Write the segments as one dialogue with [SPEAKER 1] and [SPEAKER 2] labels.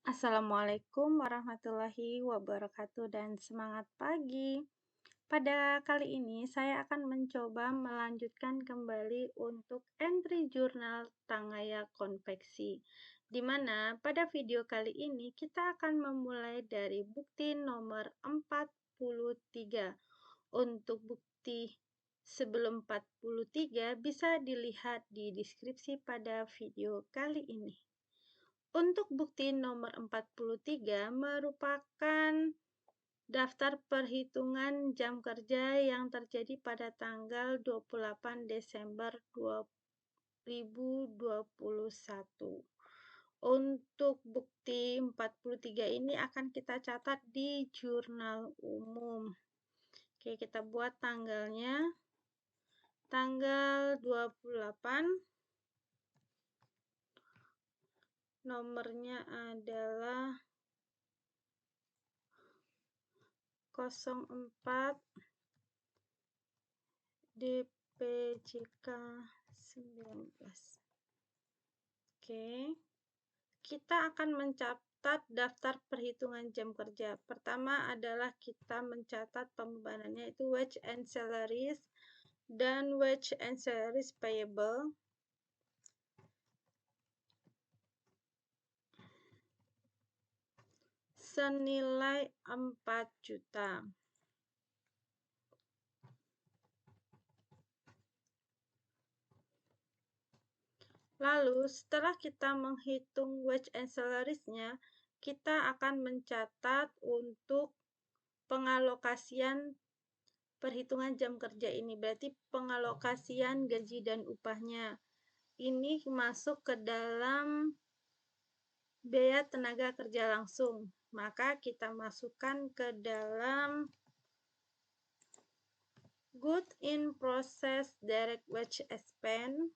[SPEAKER 1] Assalamualaikum warahmatullahi wabarakatuh dan semangat pagi. Pada kali ini saya akan mencoba melanjutkan kembali untuk entry jurnal Tangaya Konveksi, di mana pada video kali ini kita akan memulai dari bukti nomor 43. Untuk bukti sebelum 43 bisa dilihat di deskripsi pada video kali ini. Untuk bukti nomor 43 merupakan daftar perhitungan jam kerja yang terjadi pada tanggal 28 Desember 2021. Untuk bukti 43 ini akan kita catat di jurnal umum. Oke, kita buat tanggalnya. Tanggal 28, nomornya adalah 04 DPJK 19. Oke, kita akan mencatat daftar perhitungan jam kerja. Pertama adalah kita mencatat pembebanannya, itu wage and salaries dan wage and salaries payable. Senilai 4 juta. Lalu setelah kita menghitung wage and salaries-nya, kita akan mencatat untuk pengalokasian perhitungan jam kerja ini. Berarti pengalokasian gaji dan upahnya. Ini masuk ke dalam biaya tenaga kerja langsung. Maka kita masukkan ke dalam good in process direct wage expense.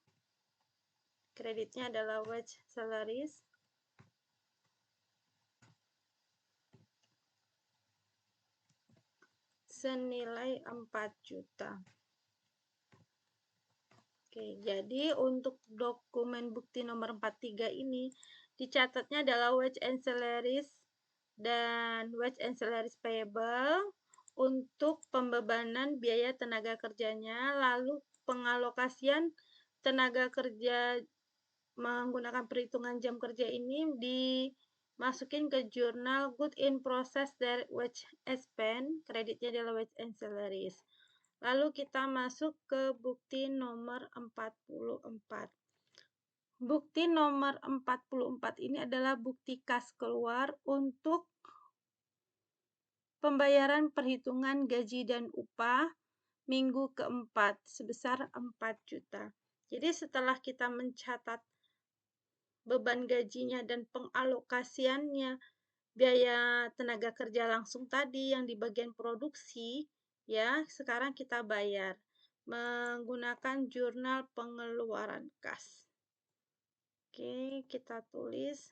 [SPEAKER 1] Kreditnya adalah wage salaries. Senilai 4 juta. Oke, jadi untuk dokumen bukti nomor 43 ini dicatatnya adalah wage and salaries dan wage and salaries payable untuk pembebanan biaya tenaga kerjanya, lalu pengalokasian tenaga kerja menggunakan perhitungan jam kerja ini dimasukin ke jurnal good in process direct wage expense, kreditnya adalah wage and salaries. Lalu kita masuk ke bukti nomor 44. Bukti nomor 44 ini adalah bukti kas keluar untuk pembayaran perhitungan gaji dan upah minggu keempat sebesar 4 juta. Jadi setelah kita mencatat beban gajinya dan pengalokasiannya biaya tenaga kerja langsung tadi yang di bagian produksi, ya, sekarang kita bayar menggunakan jurnal pengeluaran kas. Oke, kita tulis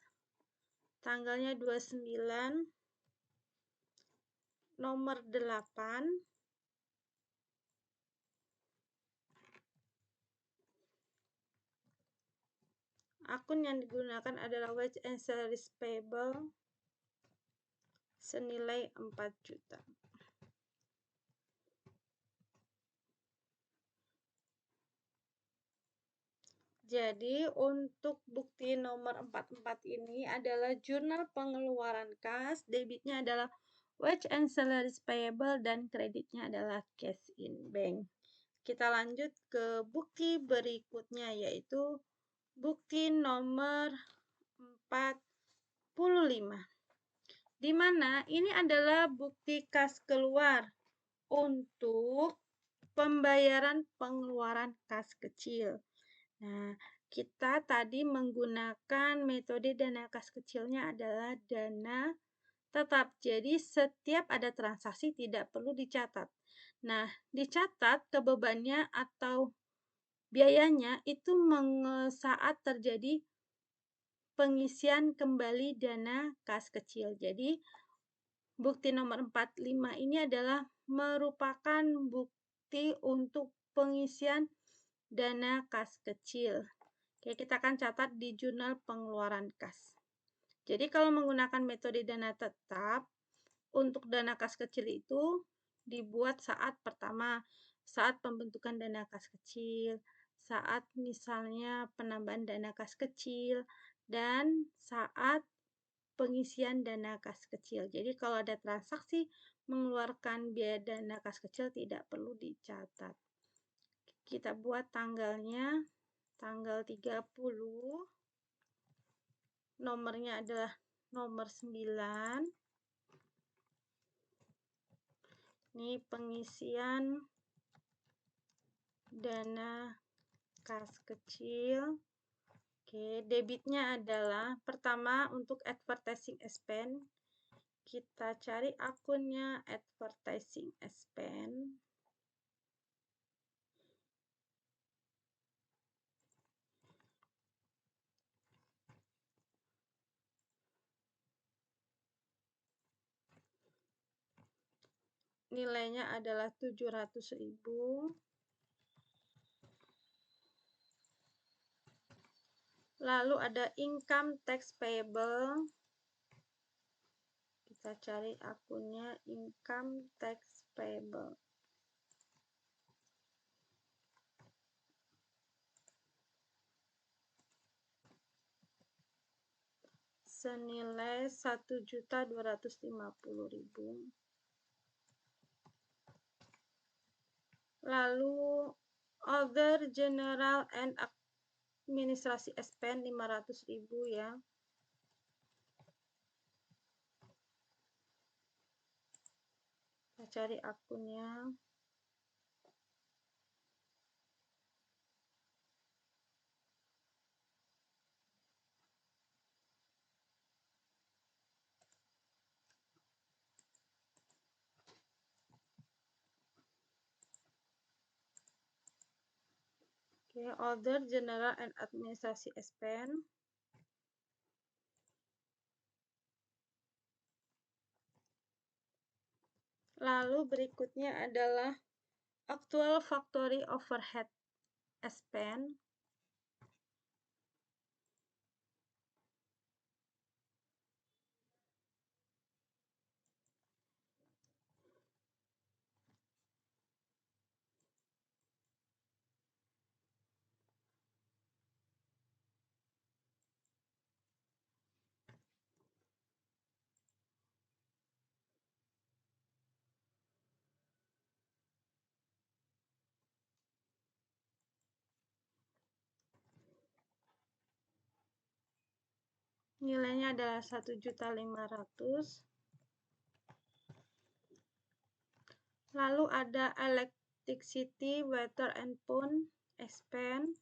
[SPEAKER 1] tanggalnya 29, nomor 8, akun yang digunakan adalah wage and salaries payable senilai 4 juta. Jadi untuk bukti nomor 44 ini adalah jurnal pengeluaran kas, debitnya adalah wage and salaries payable dan kreditnya adalah cash in bank. Kita lanjut ke bukti berikutnya, yaitu bukti nomor 45. Di mana ini adalah bukti kas keluar untuk pembayaran pengeluaran kas kecil. Nah, kita tadi menggunakan metode dana kas kecilnya adalah dana tetap. Jadi, setiap ada transaksi tidak perlu dicatat. Nah, dicatat kebebannya atau biayanya itu saat terjadi pengisian kembali dana kas kecil. Jadi, bukti nomor 45 ini adalah merupakan bukti untuk pengisian dana kas kecil. Oke, kita akan catat di jurnal pengeluaran kas. Jadi kalau menggunakan metode dana tetap, untuk dana kas kecil itu dibuat saat pembentukan dana kas kecil, saat misalnya penambahan dana kas kecil, dan saat pengisian dana kas kecil. Jadi kalau ada transaksi mengeluarkan biaya dana kas kecil tidak perlu dicatat. Kita buat tanggalnya, tanggal 30, nomornya adalah nomor 9. Ini pengisian dana kas kecil. Oke, debitnya adalah pertama untuk advertising expense. Kita cari akunnya advertising expense. Nilainya adalah 700.000. Lalu ada income tax payable. Kita cari akunnya income tax payable. Senilai 1.250.000. Lalu other general and administrasi expense 500.000 ya. Kita cari akunnya. Oke, other general and administrasi expense. Lalu berikutnya adalah actual factory overhead expense. Nilainya adalah 1.500.000. Lalu ada electricity, water and phone expense.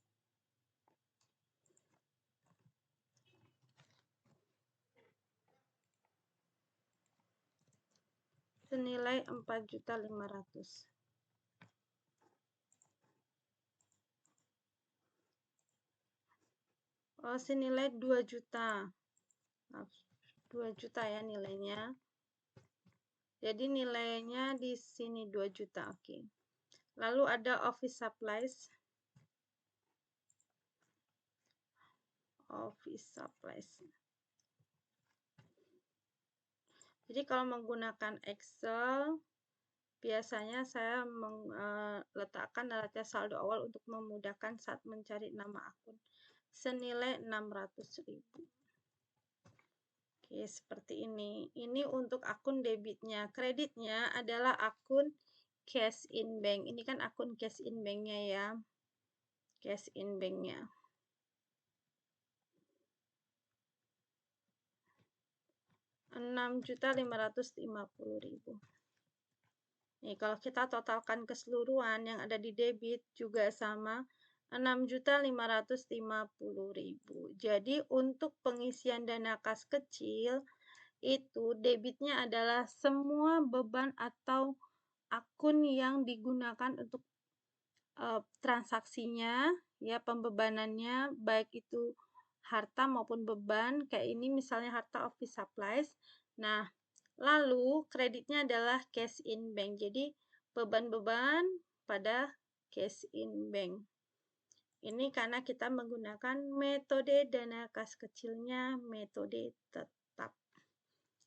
[SPEAKER 1] Senilai 4.500.000. Oh, senilai 2 juta. 2 juta ya nilainya. Jadi nilainya di sini 2 juta, oke. Lalu ada office supplies. Office supplies. Jadi kalau menggunakan Excel, biasanya saya meletakkan neraca saldo awal untuk memudahkan saat mencari nama akun. Senilai 600.000. Oke, seperti ini. Ini untuk akun debitnya. Kreditnya adalah akun cash in bank. Ini kan akun cash in banknya ya. Cash in banknya. Rp6.550.000. Nih, kalau kita totalkan keseluruhan yang ada di debit juga sama 6.550.000. Jadi untuk pengisian dana kas kecil itu debitnya adalah semua beban atau akun yang digunakan untuk transaksinya, ya pembebanannya baik itu harta maupun beban. Kayak ini misalnya harta office supplies. Nah, lalu kreditnya adalah cash in bank. Jadi beban-beban pada cash in bank. Ini karena kita menggunakan metode dana kas kecilnya, metode tetap,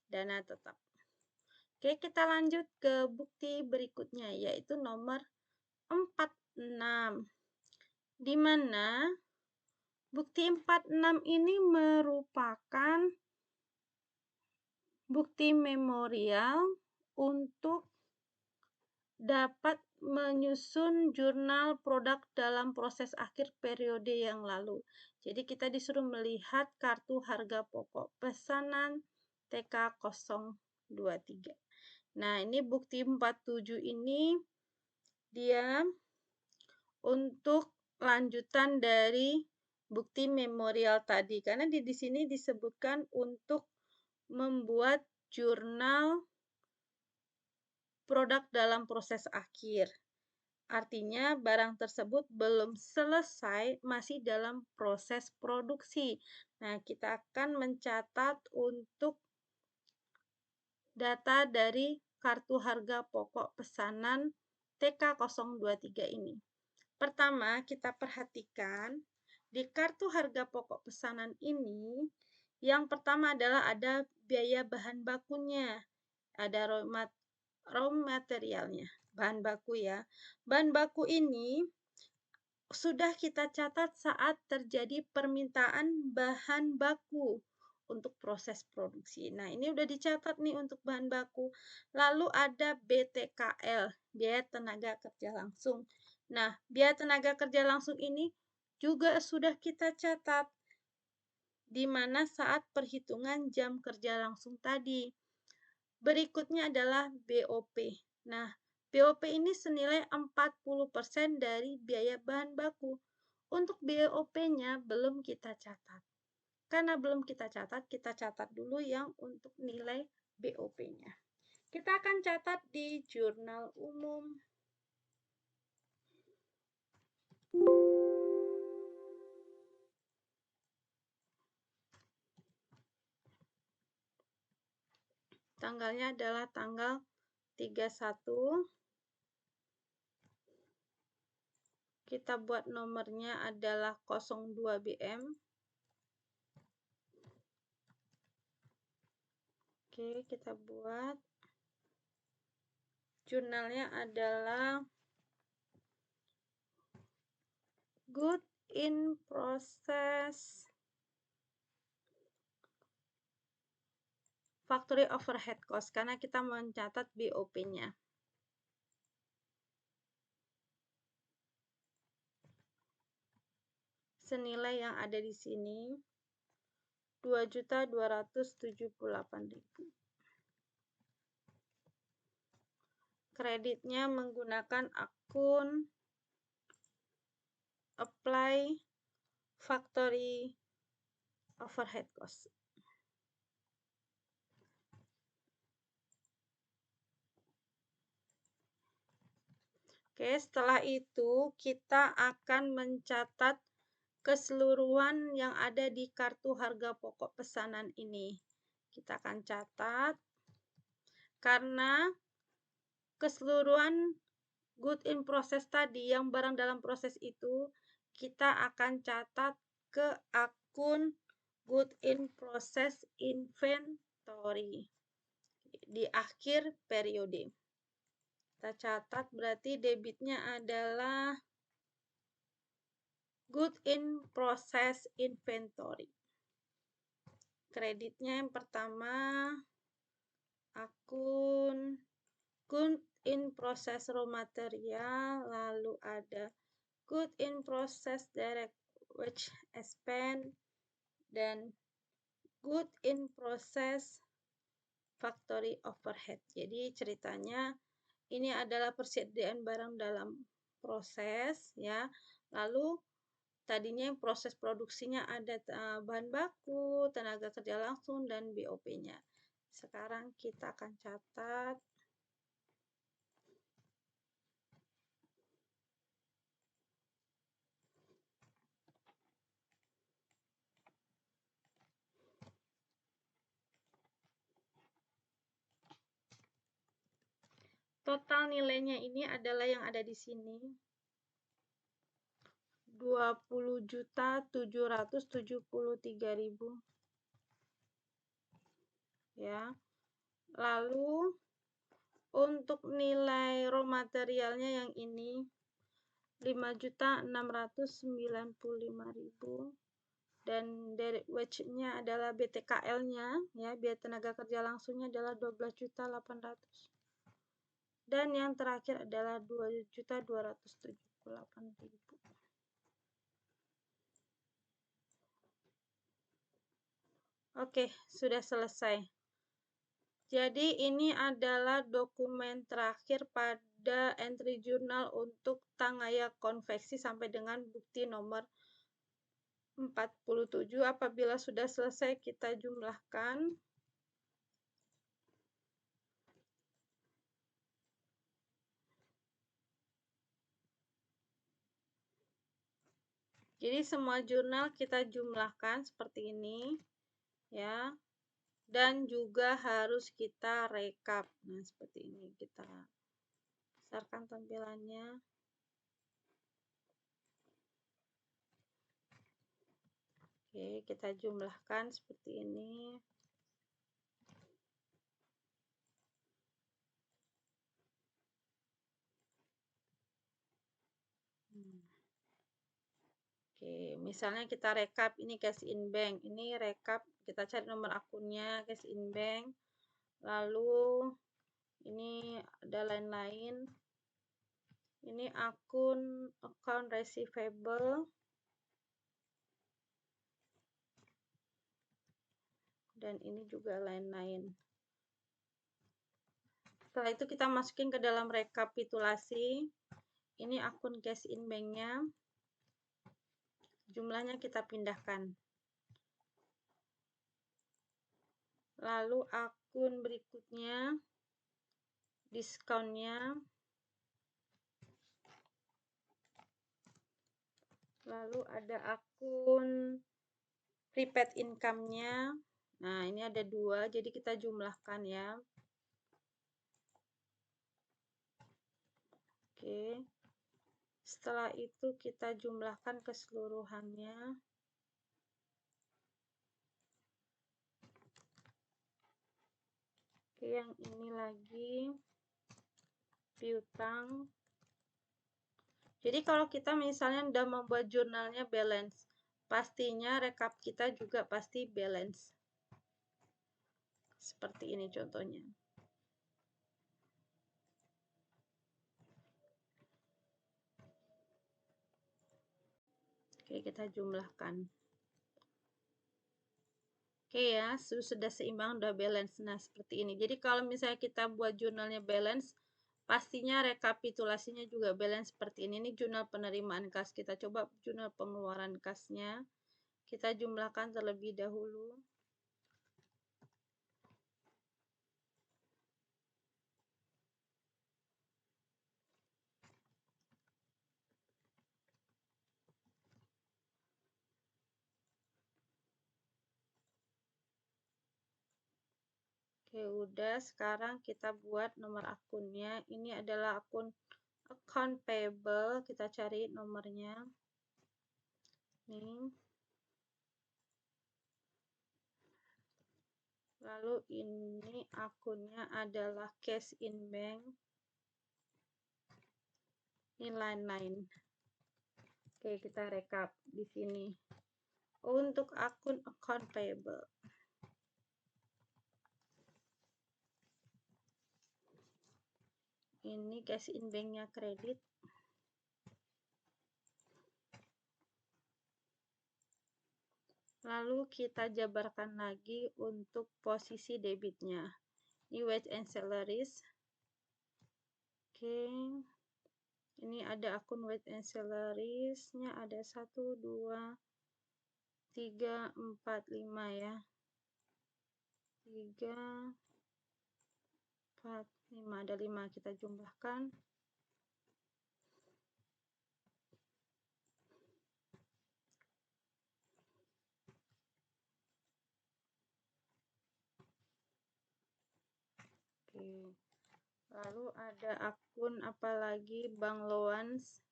[SPEAKER 1] dana tetap. Oke, kita lanjut ke bukti berikutnya, yaitu nomor 46, di mana bukti 46 ini merupakan bukti memorial untuk dapat menyusun jurnal produk dalam proses akhir periode yang lalu. Jadi kita disuruh melihat kartu harga pokok pesanan TK023. Nah, ini bukti 47 ini dia untuk lanjutan dari bukti memorial tadi. Karena di sini disebutkan untuk membuat jurnal produk dalam proses akhir. Artinya barang tersebut belum selesai, masih dalam proses produksi. Nah, kita akan mencatat untuk data dari kartu harga pokok pesanan TK023 ini. Pertama, kita perhatikan di kartu harga pokok pesanan ini, yang pertama adalah ada biaya bahan bakunya, ada raw materialnya, bahan baku ya. Bahan baku ini sudah kita catat saat terjadi permintaan bahan baku untuk proses produksi. Nah, ini udah dicatat nih untuk bahan baku. Lalu ada BTKL, biaya tenaga kerja langsung. Nah, biaya tenaga kerja langsung ini juga sudah kita catat di mana saat perhitungan jam kerja langsung tadi. Berikutnya adalah BOP. Nah, BOP ini senilai 40% dari biaya bahan baku. Untuk BOP-nya belum kita catat. Karena belum kita catat dulu yang untuk nilai BOP-nya. Kita akan catat di jurnal umum. Tanggalnya adalah tanggal 31. Kita buat nomornya adalah 02 BM. Oke, kita buat. Jurnalnya adalah Good in Process Factory Overhead Cost, karena kita mencatat BOP-nya. Senilai yang ada di sini 2.278.000. Kreditnya menggunakan akun Apply Factory Overhead Cost. Oke, setelah itu kita akan mencatat keseluruhan yang ada di kartu harga pokok pesanan ini. Kita akan catat karena keseluruhan good in process tadi, yang barang dalam proses itu, kita akan catat ke akun good in process inventory di akhir periode. Kita catat berarti debitnya adalah good in process inventory. Kreditnya yang pertama akun good in process raw material, lalu ada good in process direct wage expense, dan good in process factory overhead. Jadi ceritanya ini adalah persediaan barang dalam proses ya. Lalu tadinya proses produksinya ada bahan baku, tenaga kerja langsung, dan BOP-nya. Sekarang kita akan catat total nilainya. Ini adalah yang ada di sini, 20.773.000 ya. Lalu untuk nilai raw materialnya yang ini 5.695.000 dan dari wage-nya adalah BTKL-nya ya, biaya tenaga kerja langsungnya adalah 12.800.000 dan yang terakhir adalah 2.278.000. Oke, sudah selesai. Jadi ini adalah dokumen terakhir pada entry jurnal untuk Tangaya Konveksi sampai dengan bukti nomor 47. Apabila sudah selesai, kita jumlahkan. Jadi semua jurnal kita jumlahkan seperti ini ya. Dan juga harus kita rekap. Nah, seperti ini kita besarkan tampilannya. Oke, kita jumlahkan seperti ini. Oke, misalnya kita rekap ini cash in bank. Ini rekap, kita cari nomor akunnya cash in bank. Lalu ini ada lain-lain. Ini akun account receivable. Dan ini juga lain-lain. Setelah itu kita masukin ke dalam rekapitulasi. Ini akun cash in bank-nya. Jumlahnya kita pindahkan. Lalu akun berikutnya, diskonnya. Lalu ada akun prepaid income-nya. Nah, ini ada 2, jadi kita jumlahkan ya. Oke. Setelah itu kita jumlahkan keseluruhannya. Oke, yang ini lagi piutang. Jadi kalau kita misalnya udah membuat jurnalnya balance, pastinya rekap kita juga pasti balance. Seperti ini contohnya. Oke, kita jumlahkan. Oke ya, sudah seimbang, udah balance. Nah, seperti ini. Jadi kalau misalnya kita buat jurnalnya balance, pastinya rekapitulasinya juga balance seperti ini. Ini jurnal penerimaan kas. Kita coba jurnal pengeluaran kasnya. Kita jumlahkan terlebih dahulu. Oke, udah. Sekarang kita buat nomor akunnya. Ini adalah akun account payable. Kita cari nomornya. Nih. Lalu ini akunnya adalah cash in bank. Ini lain-lain. Oke, kita rekap di sini. Untuk akun account payable. Ini cash in bank-nya kredit. Lalu kita jabarkan lagi untuk posisi debitnya. Ini wage and salaries. Oke. Ini ada akun wage and salaries-nya ada 1, 2, 3, 4, 5 ya. 3, 4, 5. Ada 5. Kita jumlahkan. Oke. Lalu ada akun apalagi bank loans.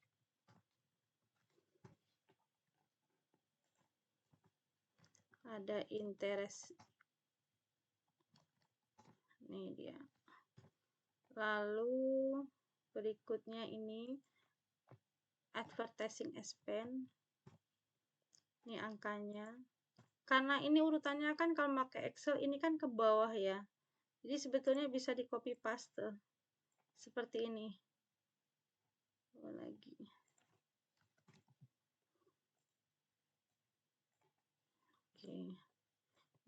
[SPEAKER 1] ada interest. Ini dia. Lalu berikutnya ini advertising expense. Ini angkanya. Karena ini urutannya kan kalau pakai Excel ini kan ke bawah ya. Jadi sebetulnya bisa di copy paste. Seperti ini. Lagi. Oke.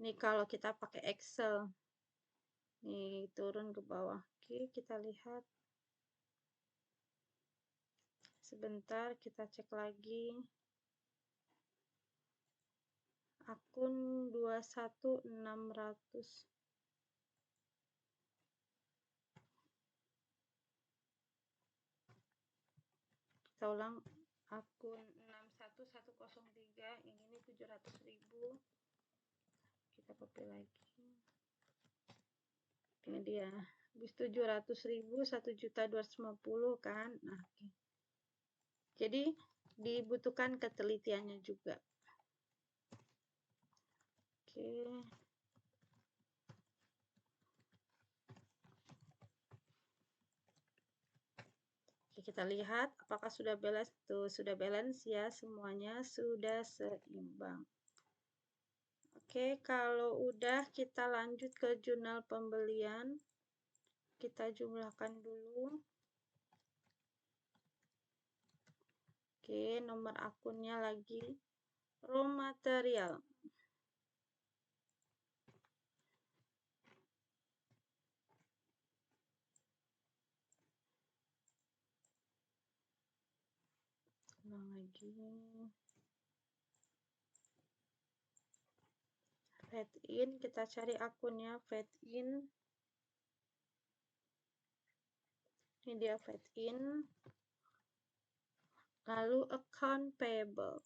[SPEAKER 1] Ini kalau kita pakai Excel. Nih turun ke bawah. Oke, kita lihat. Sebentar kita cek lagi. Akun 21600. Kita ulang, akun 61103 ini 700.000. Kita copy lagi. Ini dia. Habis 700.000 1.250 kan. Nah, oke. Jadi dibutuhkan ketelitiannya juga. Oke. Kita lihat apakah sudah balance. Tuh, sudah balance ya, semuanya sudah seimbang. Oke, kalau udah kita lanjut ke jurnal pembelian. Kita jumlahkan dulu. Oke, nomor akunnya lagi raw material. Ulang lagi. Fed in, kita cari akunnya Fed in. Ini dia Fed in. Lalu account payable.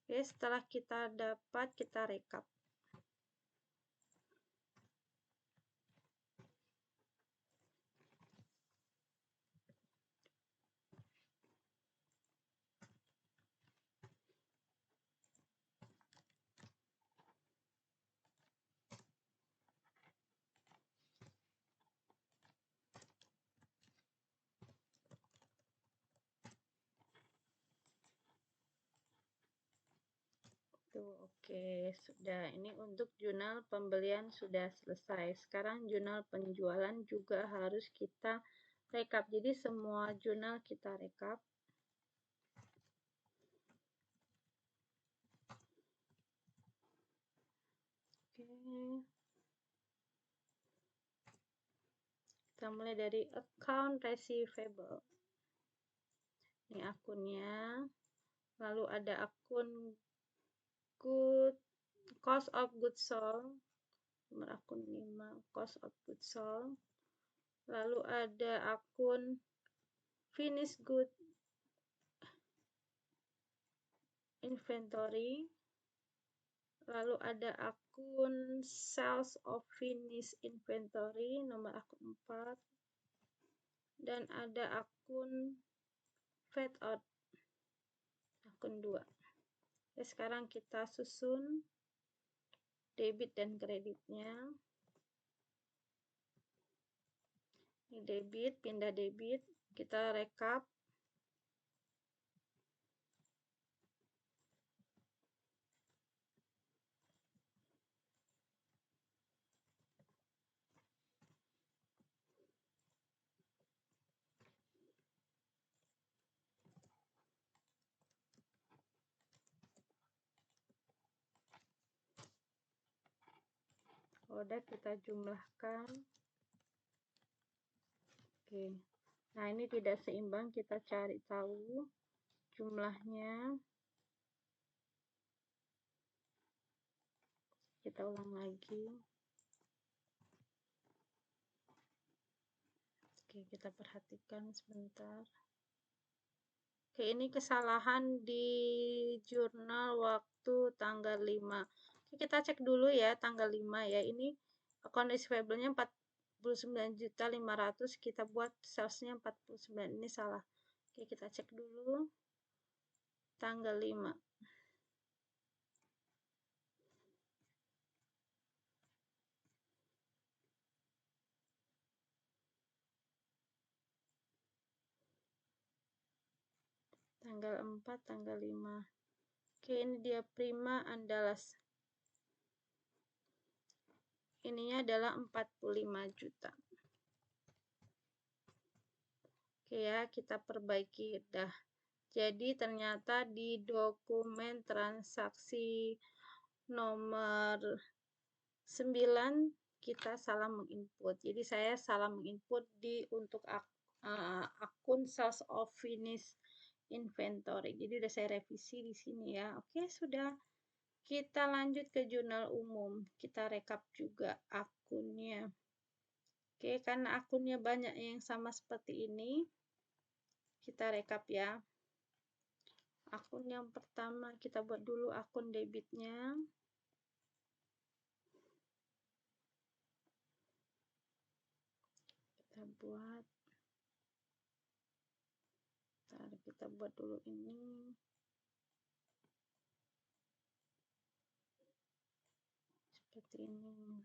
[SPEAKER 1] Oke, setelah kita dapat, kita rekap. Tuh, oke, sudah. Ini untuk jurnal pembelian sudah selesai. Sekarang jurnal penjualan juga harus kita rekap. Jadi semua jurnal kita rekap. Oke. Kita mulai dari account receivable. Ini akunnya. Lalu ada akun cost of goods sold. Nomor akun 5, cost of goods sold. Lalu ada akun finished good inventory. Lalu ada akun sales of finished inventory, nomor akun 4. Dan ada akun fade out, akun 2. Oke, sekarang kita susun debit dan kreditnya. Ini debit, pindah debit, kita rekap. Udah kita jumlahkan. Oke. Nah, ini tidak seimbang, kita cari tahu jumlahnya. Kita ulang lagi. Oke, kita perhatikan sebentar. Oke, ini kesalahan di jurnal waktu tanggal 5. Oke, kita cek dulu ya tanggal 5 ya. Ini account receivable-nya 49.500.000, kita buat salesnya 49. Ini salah. Oke, kita cek dulu. tanggal 5. Tanggal 4, tanggal 5. Oke, ini dia prima Andalas. Ininya adalah 45 juta. Oke ya, kita perbaiki dah. Jadi ternyata di dokumen transaksi nomor 9 kita salah menginput. Jadi saya salah menginput untuk akun sales of finish inventory. Jadi udah saya revisi di sini ya. Oke, sudah. Kita lanjut ke jurnal umum. Kita rekap juga akunnya. Oke, karena akunnya banyak yang sama seperti ini, kita rekap ya. Akun yang pertama, kita buat dulu akun debitnya. Kita buat dulu ini. Seperti ini.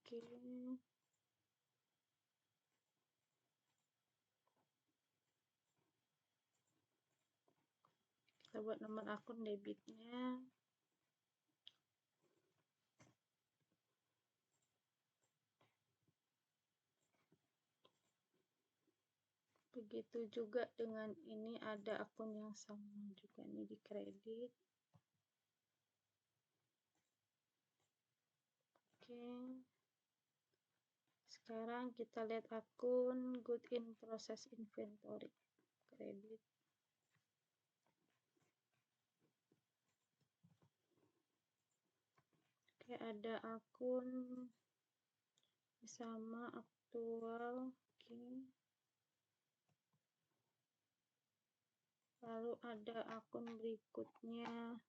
[SPEAKER 1] Oke. Kita buat nomor akun debitnya. Begitu juga dengan ini, ada akun yang sama juga, ini di kredit. Oke. Sekarang kita lihat akun good in process inventory. Kredit. Oke, ada akun sama aktual. Oke. Lalu ada akun berikutnya,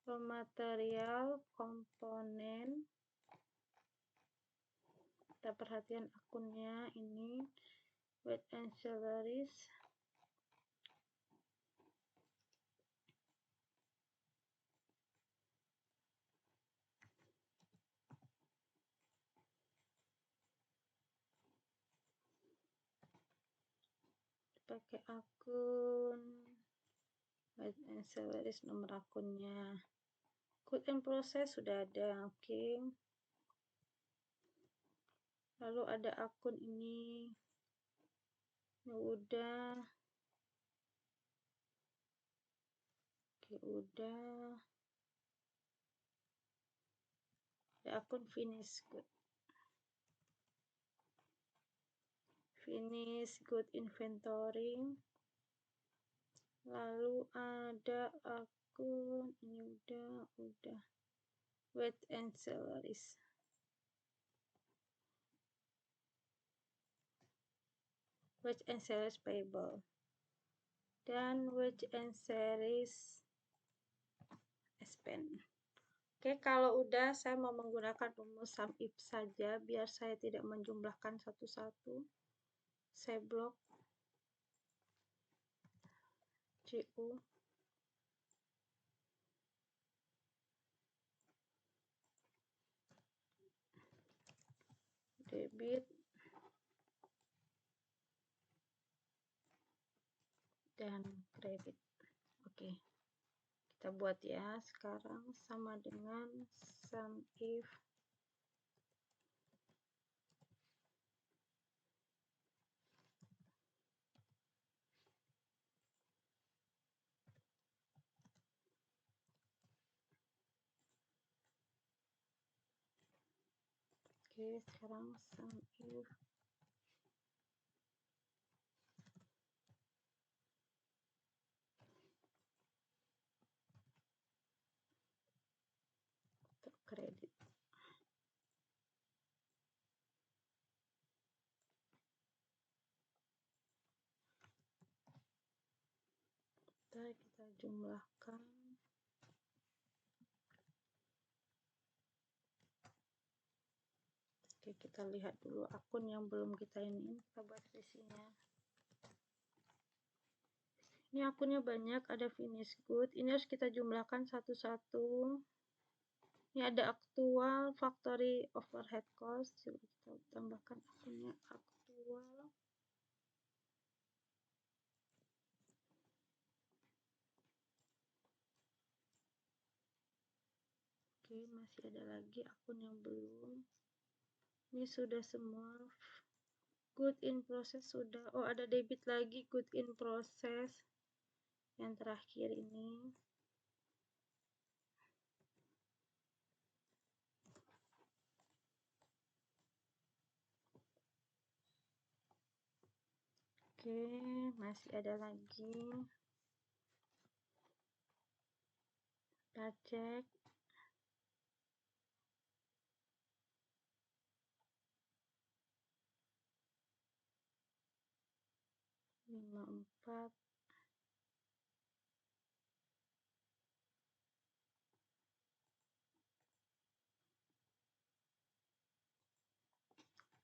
[SPEAKER 1] raw material komponen. Kita perhatian akunnya ini, weight and salaries. Pakai akun weight and salaries, nomor akunnya. Good in process sudah ada, oke. Lalu ada akun ini, ya udah. Oke, udah. Ada akun finish good. Finish good inventory. Lalu ada akun ini udah. Weight and salaries. Weight and salaries payable. Dan weight and salaries spend. Oke, kalau udah saya mau menggunakan rumus sum if saja biar saya tidak menjumlahkan satu-satu. Saya blok GU. Debit dan kredit. Oke. Kita buat ya, sekarang sama dengan sum if oke, sekarang sum if untuk kredit. Sebentar, kita jumlahkan. Oke, kita lihat dulu akun yang belum kita ini, kita buat isinya. Ini akunnya banyak, ada finish good. Ini harus kita jumlahkan satu-satu. Ini ada aktual, factory, overhead cost. Coba kita tambahkan akunnya aktual. Oke, masih ada lagi akun yang belum. Ini sudah semua. Good in process sudah. Oh, ada debit lagi, good in process. Yang terakhir ini. Oke, masih ada lagi. Kita cek. Lima empat.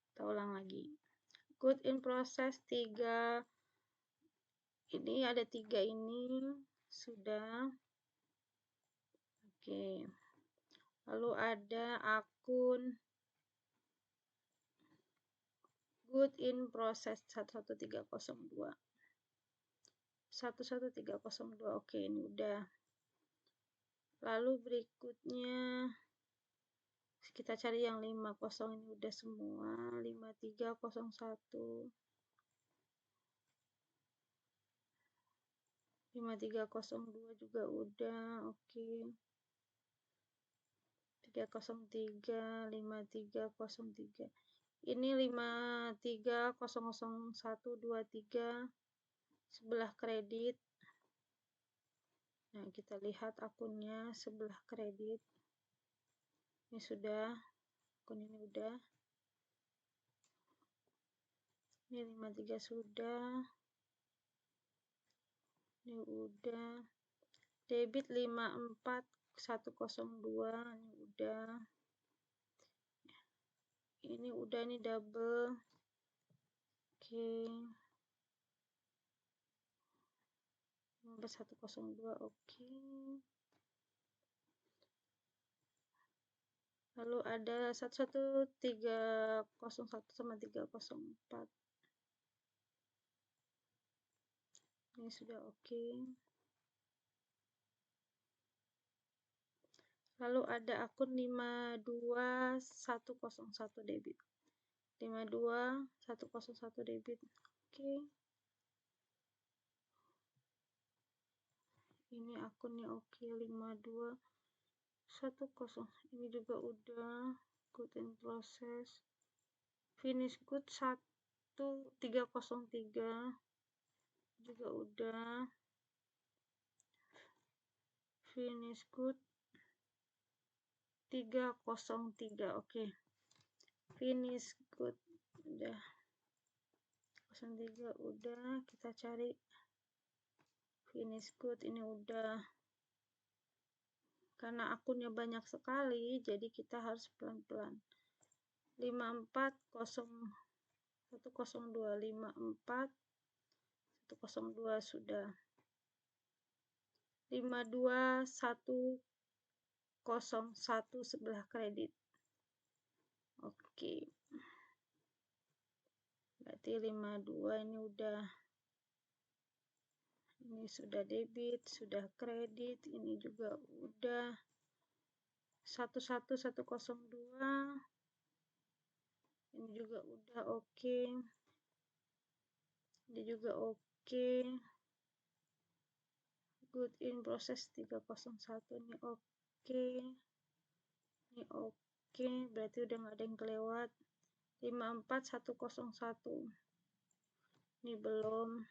[SPEAKER 1] Kita ulang lagi. Good in process 3. Ini ada 3 ini. Sudah. Oke. Lalu ada akun good in process 11302. 11302. Oke, ini udah. Lalu berikutnya kita cari yang 50 ini udah semua. 5301. 5302 juga udah. Oke. 303, 5303. Ini 53000123 sebelah kredit. Nah, kita lihat akunnya sebelah kredit. Ini sudah, akun ini udah. Ini 53 sudah. Ini udah. Debit 54102, ini udah. Ini udah, ini double. Oke. 102, oke. Lalu ada 11301 sama 304. Ini sudah oke. Lalu ada akun 52101 debit. 52101 debit. Oke. Ini akunnya oke. 5210. Ini juga udah. Good in process. Finish good 1303 juga udah. Finish good 303. Oke. Finish good udah. 03 udah. Kita cari finish good, ini udah. Karena akunnya banyak sekali, jadi kita harus pelan-pelan. 5400102, 54102 sudah. 52101 sebelah kredit. Oke. Berarti 52 ini udah. Ini sudah debit, sudah kredit, ini juga udah. 11102. Ini juga udah oke. Ini juga oke. Good in process 301 ini oke. Ini oke, berarti udah nggak ada yang kelewat. 54101. Ini belum.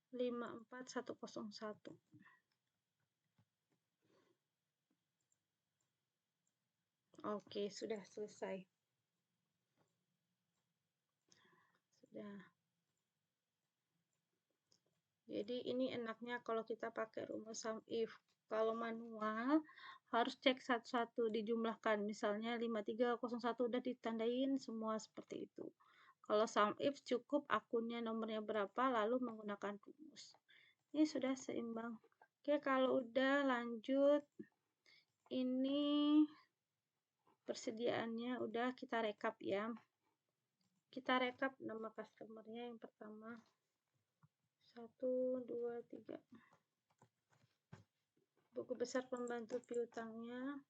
[SPEAKER 1] 54101. Oke, sudah selesai. Sudah. Jadi ini enaknya kalau kita pakai rumus sum if. Kalau manual harus cek satu-satu dijumlahkan. Misalnya 5301 udah ditandain semua seperti itu. Kalau sum if cukup akunnya nomornya berapa lalu menggunakan rumus. Ini sudah seimbang. Oke, kalau udah lanjut. Ini persediaannya udah kita rekap ya. Kita rekap nama customernya yang pertama. 1, 2, 3. Buku besar pembantu piutangnya.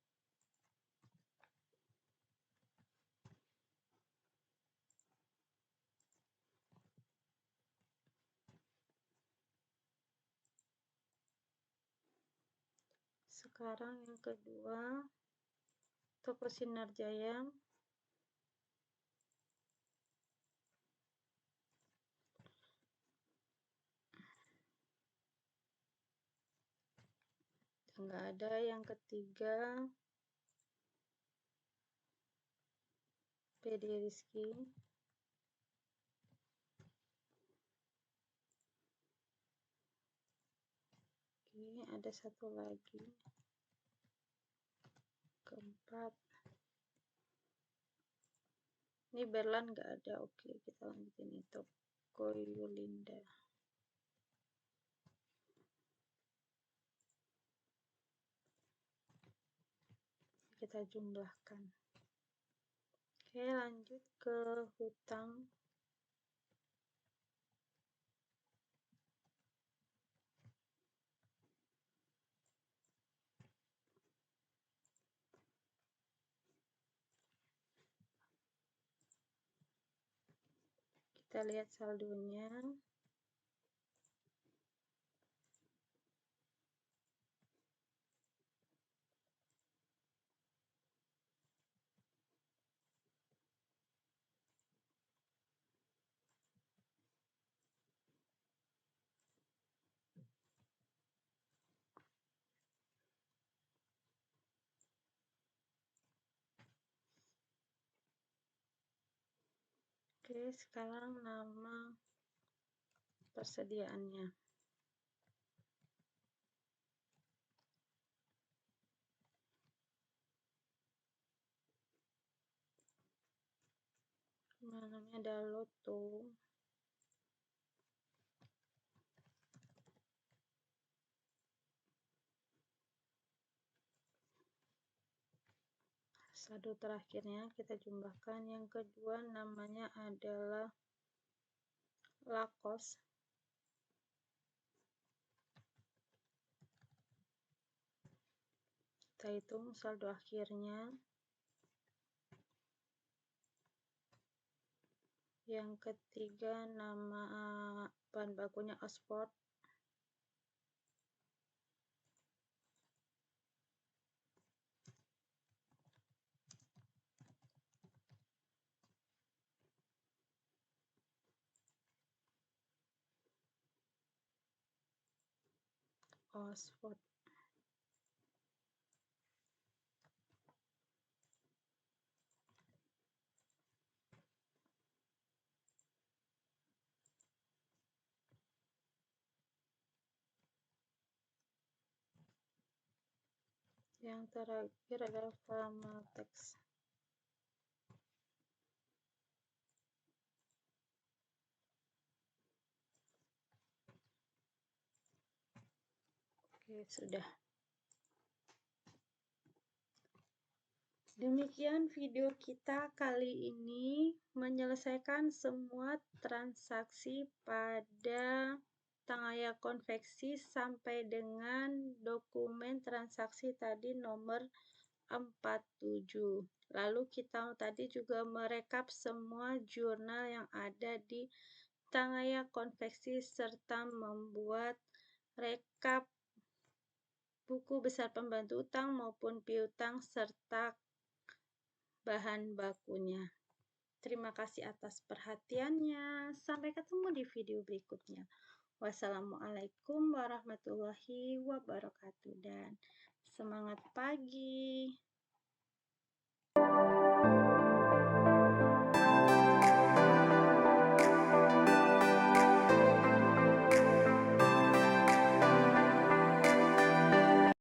[SPEAKER 1] Sekarang yang kedua, Toko Sinar Jaya. Enggak ada. Yang ketiga, PD Rizky. Oke, ada satu lagi. Keempat. Ini Berlan nggak ada. Oke, kita lanjutin itu. Koyulinda. Kita jumlahkan. Oke, lanjut ke hutang. Kita lihat saldonya. Oke, sekarang nama persediaannya. Namanya ada Loto. Saldo terakhirnya kita jumlahkan. Yang kedua namanya adalah Lakos. Kita hitung saldo akhirnya. Yang ketiga nama bahan bakunya Oxford. Oxford. Yang terakhir adalah Farmatex. Oke, sudah. Demikian video kita kali ini menyelesaikan semua transaksi pada Tangaya Konveksi sampai dengan dokumen transaksi tadi nomor 47. Lalu kita tadi juga merekap semua jurnal yang ada di Tangaya Konveksi serta membuat rekap buku besar pembantu utang maupun piutang serta bahan bakunya. Terima kasih atas perhatiannya. Sampai ketemu di video berikutnya. Wassalamualaikum warahmatullahi wabarakatuh dan semangat pagi.